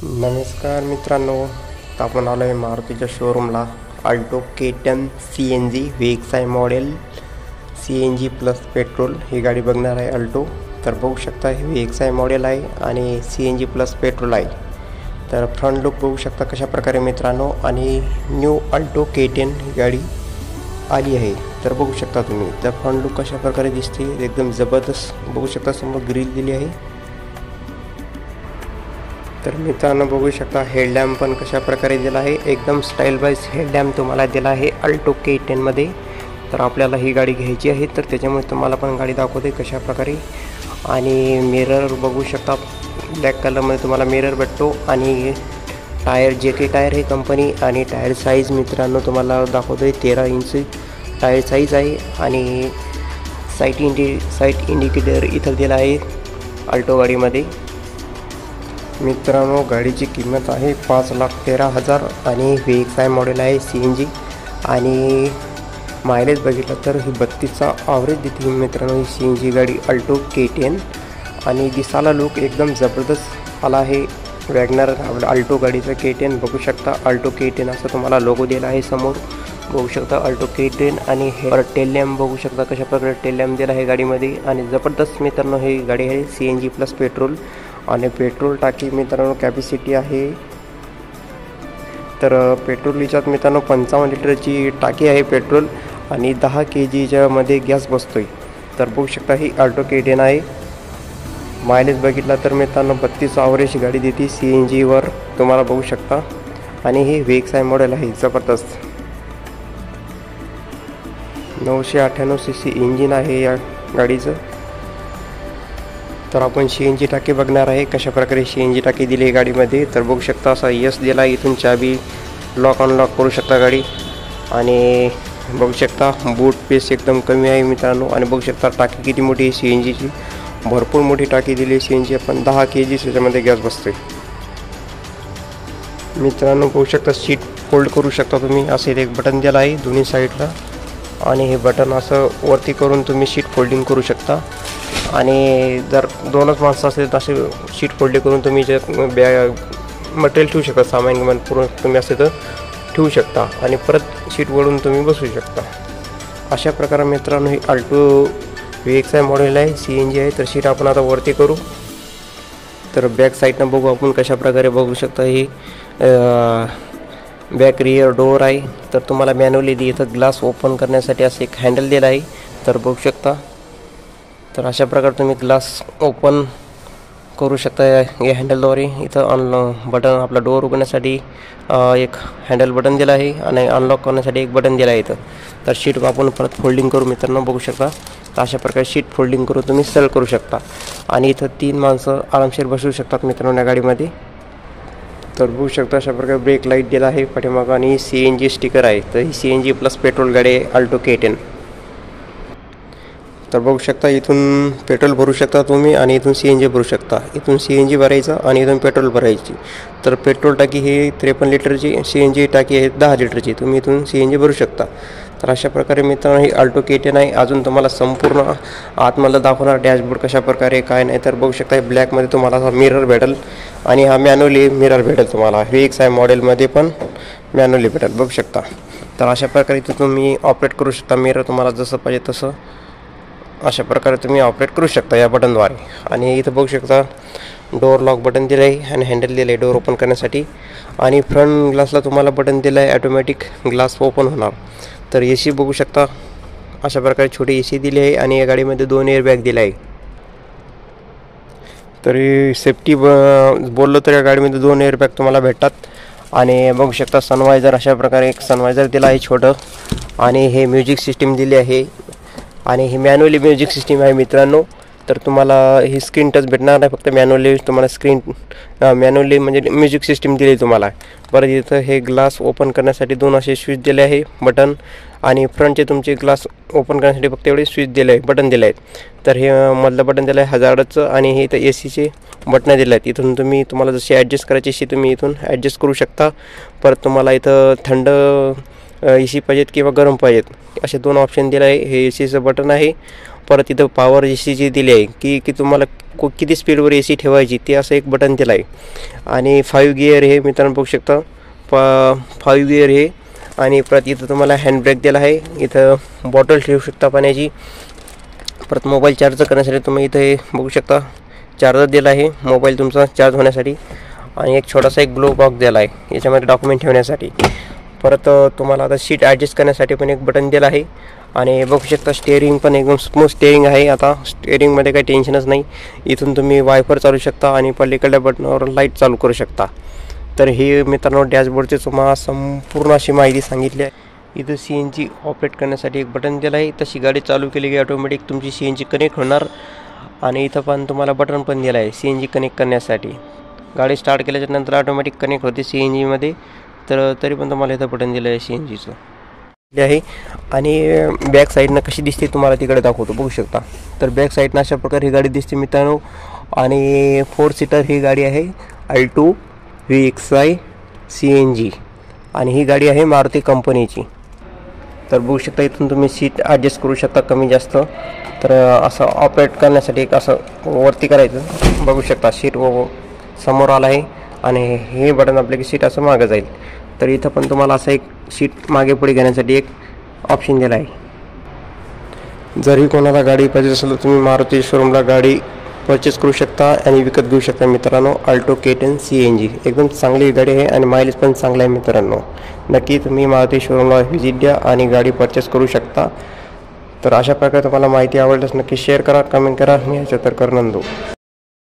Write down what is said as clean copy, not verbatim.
नमस्कार मित्रांनो, आपण आलो आहे मारुतीच्या शोरूमला. Alto K10 CNG VXI model CNG plus petrol ही गाडी बघणार आहे अल्टो. तर बघू शकता हे VXI मॉडेल आहे आणि CNG प्लस पेट्रोल आहे. तर फ्रंट लुक बघू शकता कशा प्रकारे मित्रांनो. आणि न्यू अल्टो K10 ही गाडी आली आहे. तर बघू शकता तुम्ही. तर फ्रंट लुक कशा प्रकारे दिसते एकदम जबरदस्त. बघू शकता समोर ग्रिल दिली आहे. तर मित्रांनो बघू शकता हेडलॅम्प पण कशा प्रकारे दिला आहे. एकदम स्टाईल वाईज हेडलॅम्प तुम्हाला दिला आहे अल्टो K10 मध्ये. तर आपल्याला ही गाडी घ्यायची आहे तर त्याच्यामुळे तुम्हाला पण गाडी दाखवते कशा प्रकारे. आणि मिरर बघू शकता ब्लॅक कलरमध्ये तुम्हाला मिरर भेटतो. आणि टायर JK टायर हे कंपनी. आणि टायर साईज मित्रांनो तुम्हाला दाखवतोय 13 इंच टायर साईज आहे. आणि साईट इंडिकेटर इथं दिला आहे अल्टो गाडीमध्ये. मित्रांनो गाडीची किंमत आहे 5,13,000 आणि VXI मॉडेल आहे CNG. आणि मायलेज बघितलं तर ही 32चा ॲव्हरेज देते मित्रांनो ही CNG गाडी अल्टो K10. आणि दिसायला लुक एकदम जबरदस्त आला आहे. वॅगनर अल्टो गाडीचं K10 बघू शकता. अल्टो K10 असं तुम्हाला लोगो दिला आहे समोर. बघू शकता अल्टो K10. आणि हे टेल लॅम्प बघू शकता कशा प्रकारे टेल लॅम्प दिला आहे गाडीमध्ये. आणि जबरदस्त मित्रांनो ही गाडी आहे CNG प्लस पेट्रोल. आणि पेट्रोल टाकी मित्रांनो कॅपॅसिटी आहे. तर पेट्रोल हिच्यात मित्रांनो 55 लिटरची टाकी आहे पेट्रोल. आणि 10 kgच्या मध्ये गॅस बसतोय. तर बघू शकता ही अल्टो K10 आहे. मायलेज बघितला तर मित्रांनो 32 ॲव्हरेज गाडी देते CNGवर तुम्हाला बघू शकता. आणि ही VXI मॉडेल आहे जबरदस्त. 998 cc इंजिन आहे या गाडीचं. तर आपण CNG टाकी बघणार आहे कशा प्रकारे CNG टाकी दिली आहे गाडीमध्ये. तर बघू शकता असा यस दिला आहे. इथून चाबी लॉक अनलॉक करू शकता गाडी. आणि बघू शकता बूट पेस एकदम कमी आहे मित्रांनो. आणि बघू शकता टाकी किती मोठी आहे CNGची. भरपूर मोठी टाकी दिली आहे CNG. आपण 10 kg त्याच्यामध्ये गॅस बसतोय मित्रांनो. बघू शकता सीट फोल्ड करू शकता तुम्ही. असे एक बटन दिलं आहे दोन्ही साईडला. आणि हे बटन असं वरती करून तुम्ही सीट फोल्डिंग करू शकता. आणि जर दोनच माणसं असेल तर असे सीट फोल्डिंग करून तुम्ही जे मटेरियल ठेवू शकता सामान पूर्ण तुम्ही असे तर ठेवू शकता. आणि परत सीट वळून तुम्ही बसू शकता. अशा प्रकारे मित्रांनो ही अल्टो VXI मॉडेल आहे CNG आहे. तर सीट आपण आता वरती करू. तर बॅक साईडनं बघू आपण कशा प्रकारे. बघू शकता ही बॅक रिअर डोअर आहे. तर तुम्हाला मॅन्युअली इथं ग्लास ओपन करण्यासाठी असं एक हँडल दिलं आहे. तर बघू शकता. तर अशा प्रकारे तुम्ही ग्लास ओपन करू शकता या हँडलद्वारे. इथं बटन आपला डोअर उघडण्यासाठी एक हँडल बटन दिलं आहे. आणि अनलॉक करण्यासाठी एक बटन दिलं आहे इथं. तर शीट आपण परत फोल्डिंग करू मित्रांनो बघू शकता. तर अशा प्रकारे शीट फोल्डिंग करून तुम्ही सेल करू शकता. आणि इथं 3 माणसं आरामशीर बसू शकतात मित्रांनो या गाडीमध्ये. तर बघू शकता अशा प्रकारे ब्रेक लाईट दिला आहे पाठीमागं. आणि CNG स्टिकर आहे. तर ही CNG प्लस पेट्रोल गाडी आहे अल्टो K10. तर बघू शकता इथून पेट्रोल भरू शकता तुम्ही. आणि इथून CNG भरू शकता. इथून CNG भरायचं आणि इथून पेट्रोल भरायची. तर पेट्रोल टाकी ही 53 लिटरची. CNG टाकी आहे 10 लिटरची. तुम्ही इथून CNG भरू शकता. तर अशा प्रकारे मित्रांनो ही अल्टो K10 आहे. अजून तुम्हाला संपूर्ण आतमधलं दाखवणार डॅशबोर्ड कशा प्रकारे काय नाही. तर बघू शकता ब्लॅकमध्ये तुम्हाला असा मिरर भेटेल. आणि हा मॅन्युअली मिरर भेटेल तुम्हाला. VXI मॉडेलमध्ये पण मॅन्युअली भेटेल बघू शकता. तर अशा प्रकारे इथं तुम्ही ऑपरेट करू शकता. मिरर तुम्हाला जसं पाहिजे तसं अशा प्रकारे तुम्ही ऑपरेट करू शकता या बटनद्वारे. आणि इथं बघू शकता डोअर लॉक बटन दिलं आहे. आणि हँडल दिलं आहे डोअर ओपन करण्यासाठी. आणि फ्रंट ग्लासला तुम्हाला बटन दिलं आहे ॲटोमॅटिक ग्लास ओपन होणार. तर AC बघू शकता अशा प्रकारे छोटी AC दिली आहे. आणि या गाडीमध्ये 2 एअरबॅग दिला आहे. तरी सेफ्टी बोललो तर या गाडीमध्ये 2 एअरबॅग तुम्हाला भेटतात. आणि बघू शकता सनवायझर अशा प्रकारे एक सनवायझर दिला आहे छोटं. आणि हे म्युझिक सिस्टीम दिली आहे. आणि ही मॅन्युअली म्युझिक सिस्टीम आहे मित्रांनो. तर तुम्हाला ही स्क्रीन टच भेटणार नाही. फक्त मॅन्युअली तुम्हाला स्क्रीन मॅन्युअली म्हणजे म्युझिक सिस्टीम दिली तुम्हाला. परत इथं हे ग्लास ओपन करण्यासाठी 2 असे स्विच दिले आहे बटन. आणि फ्रंटचे तुमचे ग्लास ओपन करण्यासाठी फक्त एवढे स्विच दिले आहे बटन दिले आहेत. तर हे मधलं बटन दिलं आहे हजार्डचं. आणि हे इथं ACचे बटनं दिले आहेत. इथून तुम्हाला जशी ॲडजस्ट करायची अशी तुम्ही इथून ॲडजस्ट करू शकता. परत तुम्हाला इथं थंड AC पाहिजेत किंवा गरम पाहिजेत असे 2 ऑप्शन दिले आहे. हे ACचं बटन आहे. परत इथं पॉवर AC जी दिली आहे की तुम्हाला किती स्पीडवर AC ठेवायची ते असं एक बटन दिलं आहे. आणि 5 गिअर हे मित्रांनो बघू शकता 5 गिअर हे. आणि परत इथं तुम्हाला हँड ब्रेक दिला आहे. इथं बॉटल ठेवू शकता पाण्याची. परत मोबाईल चार्ज करण्यासाठी तुम्ही इथं हे बघू शकता चार्जर दिला आहे मोबाईल तुमचा चार्ज होण्यासाठी. आणि एक छोटासा एक ग्लो बॉक्स दिला आहे याच्यामध्ये डॉक्युमेंट ठेवण्यासाठी. परत तुम्हाला आता सीट ॲडजस्ट करण्यासाठी पण एक बटन दिलं आहे. आणि बघू शकता स्टेअरिंग पण एकदम स्मूथ स्टेअरिंग आहे. आता स्टेअरिंगमध्ये काही टेन्शनच नाही. इथून तुम्ही वायपर चालू शकता आणि पलीकडल्या बटनावर लाईट चालू करू शकता. तर हे मित्रांनो डॅशबोर्डची तुम्हाला संपूर्ण अशी माहिती सांगितली आहे. इथं CNG ऑपरेट करण्यासाठी एक बटन दिलं आहे. तशी गाडी चालू केली की ऑटोमॅटिक तुमची CNG कनेक्ट होणार. आणि इथं पण तुम्हाला बटन पण दिलं आहे CNG कनेक्ट करण्यासाठी. गाडी स्टार्ट केल्याच्या नंतर ऑटोमॅटिक कनेक्ट होते CNGमध्ये. तर तरी पण तुम्हाला इथं बटन दिलं आहे CNGचं आहे. आणि बॅक साईडनं कशी दिसते तुम्हाला तिकडे दाखवतो बघू शकता. तर बॅक साईडनं अशा प्रकारे ही गाडी दिसते मित्रांनो. आणि 4 सीटर ही गाडी आहे Alto VXI CNG. आणि ही गाडी आहे मारुती कंपनीची. तर बघू शकता इथून तुम्ही सीट ॲडजस्ट करू शकता कमी जास्त. तर असं ऑपरेट करण्यासाठी एक असं वरती करायचं बघू शकता. सीट समोर आला आहे आणि हे बटन आपले की सीट असं मागं जाईल. तर इथं पण तुम्हाला असं एक सीट मागे पुढे घेण्यासाठी एक ऑप्शन दिला आहे. जरी कोणाला गाडी पाहिजे असेल तर तुम्ही मारुती शोरूमला गाडी परचेस करू शकता आणि विकत घेऊ शकता मित्रांनो. Alto K10 CNG एकदम चांगली गाडी आहे आणि मायलेज पण चांगला आहे मित्रांनो. नक्की तुम्ही मारुती शोरूमला व्हिजिट द्या आणि गाडी परचेस करू शकता. तर अशा प्रकारे तुम्हाला माहिती आवडल्यास नक्की शेअर करा, कमेंट करा. मी ह्याच्या तर करनंदो.